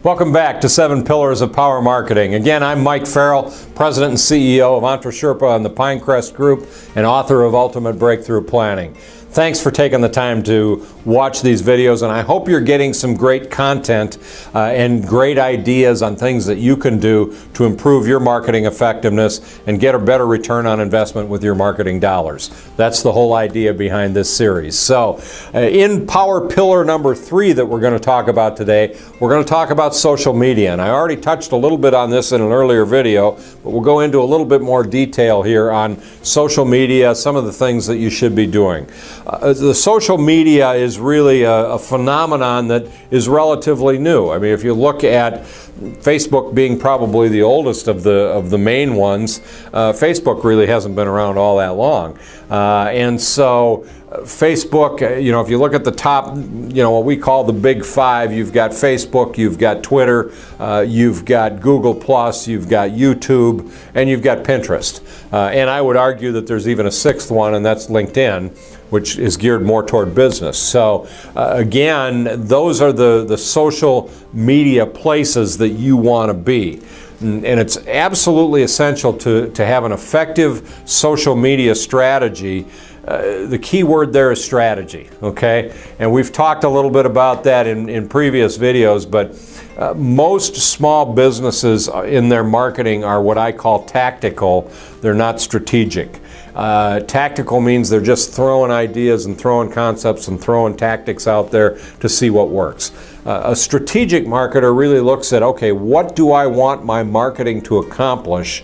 Welcome back to 7 Pillars of Power Marketing. Again, I'm Mike Farrell, President and CEO of EntreSherpa and the Pinecrest Group and author of Ultimate Breakthrough Planning. Thanks for taking the time to watch these videos, and I hope you're getting some great content and great ideas on things that you can do to improve your marketing effectiveness and get a better return on investment with your marketing dollars. That's the whole idea behind this series. So in Power Pillar number 3 that we're going to talk about today, we're going to talk about social media. And I already touched a little bit on this in an earlier video, but we'll go into a little bit more detail here on social media, some of the things that you should be doing. The social media is really a phenomenon that is relatively new. I mean, if you look at Facebook being probably the oldest of the main ones, Facebook really hasn't been around all that long. And so Facebook, you know, if you look at the top, you know, what we call the big 5, you've got Facebook, you've got Twitter, you've got Google+, you've got YouTube, and you've got Pinterest. And I would argue that there's even a 6th one, and that's LinkedIn, which is geared more toward business. So again, those are the social media places that you want to be. And it's absolutely essential to have an effective social media strategy. The key word there is strategy, okay? And we've talked a little bit about that in previous videos, but most small businesses in their marketing are what I call tactical. They're not strategic. Tactical means they're just throwing ideas and throwing concepts and throwing tactics out there to see what works. A strategic marketer really looks at, okay, what do I want my marketing to accomplish?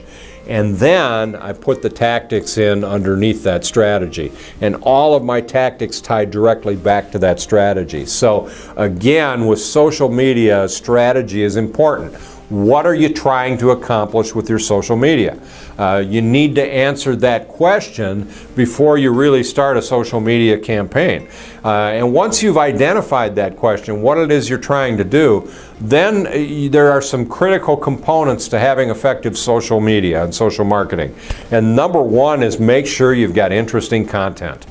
And then I put the tactics in underneath that strategy. And all of my tactics tie directly back to that strategy. So again, with social media, strategy is important. What are you trying to accomplish with your social media? You need to answer that question before you really start a social media campaign. And once you've identified that question, what it is you're trying to do, then there are some critical components to having effective social media and social marketing. And number 1 is make sure you've got interesting content.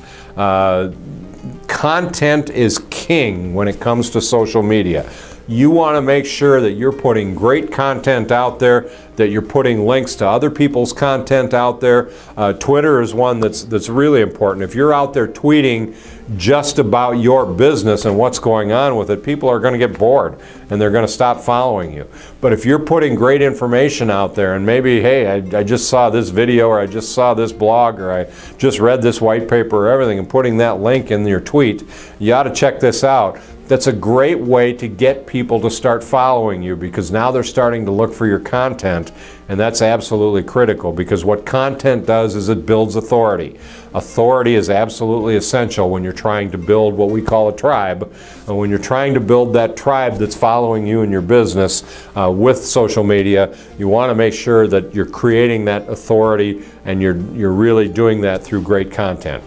Content is king when it comes to social media. You want to make sure that you're putting great content out there, that you're putting links to other people's content out there. Twitter is one that's really important. If you're out there tweeting just about your business and what's going on with it, people are going to get bored and they're going to stop following you. But if you're putting great information out there and maybe, hey, I just saw this video, or I just saw this blog, or I just read this white paper or everything, and putting that link in your tweet, you ought to check this out. That's a great way to get people to start following you, because now they're starting to look for your content, and that's absolutely critical, because what content does is it builds authority. Authority is absolutely essential when you're trying to build what we call a tribe, and when you're trying to build that tribe that's following you in your business with social media, you want to make sure that you're creating that authority and you're really doing that through great content.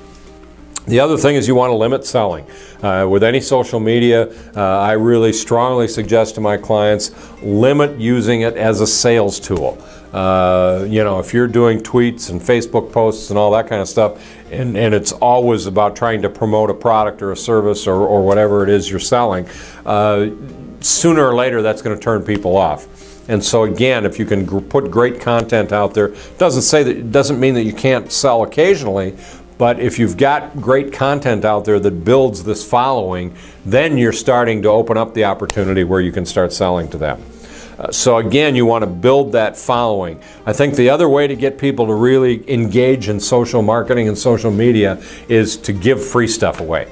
The other thing is you want to limit selling. With any social media, I really strongly suggest to my clients, limit using it as a sales tool. You know, if you're doing tweets and Facebook posts and all that kind of stuff, and it's always about trying to promote a product or a service or whatever it is you're selling, sooner or later that's going to turn people off. And so again, if you can put great content out there, doesn't mean that you can't sell occasionally. But if you've got great content out there that builds this following, then you're starting to open up the opportunity where you can start selling to them. So again, you want to build that following. I think the other way to get people to really engage in social marketing and social media is to give free stuff away.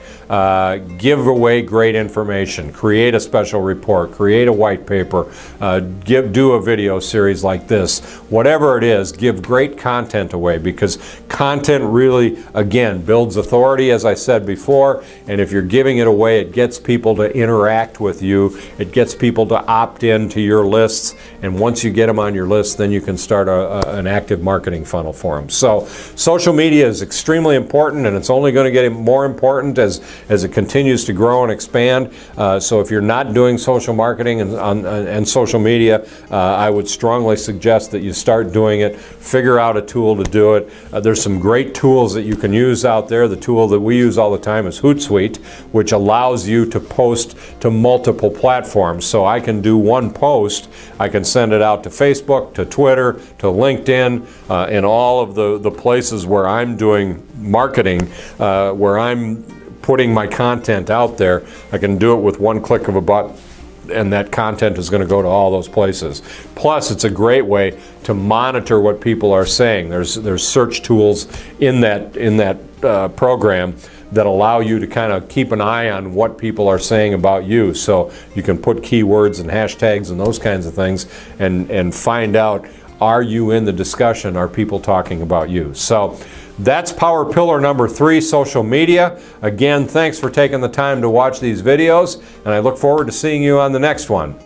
Give away great information, create a special report, create a white paper, do a video series like this. Whatever it is, give great content away, because content really, again, builds authority, as I said before, and if you're giving it away, it gets people to interact with you, it gets people to opt in to your list lists, and once you get them on your list, then you can start an active marketing funnel for them. So social media is extremely important, and it's only going to get more important as it continues to grow and expand. So if you're not doing social marketing and social media, I would strongly suggest that you start doing it. Figure out a tool to do it. There's some great tools that you can use out there. The tool that we use all the time is Hootsuite, which allows you to post to multiple platforms. So I can do one post, I can send it out to Facebook, to Twitter, to LinkedIn, and all of the places where I'm doing marketing, where I'm putting my content out there. I can do it with one click of a button, and that content is going to go to all those places. Plus, it's a great way to monitor what people are saying. There's search tools in that program that allow you to kind of keep an eye on what people are saying about you. So you can put keywords and hashtags and those kinds of things and find out, are you in the discussion? Are people talking about you? So that's power pillar number 3, social media. Again, thanks for taking the time to watch these videos, and I look forward to seeing you on the next one.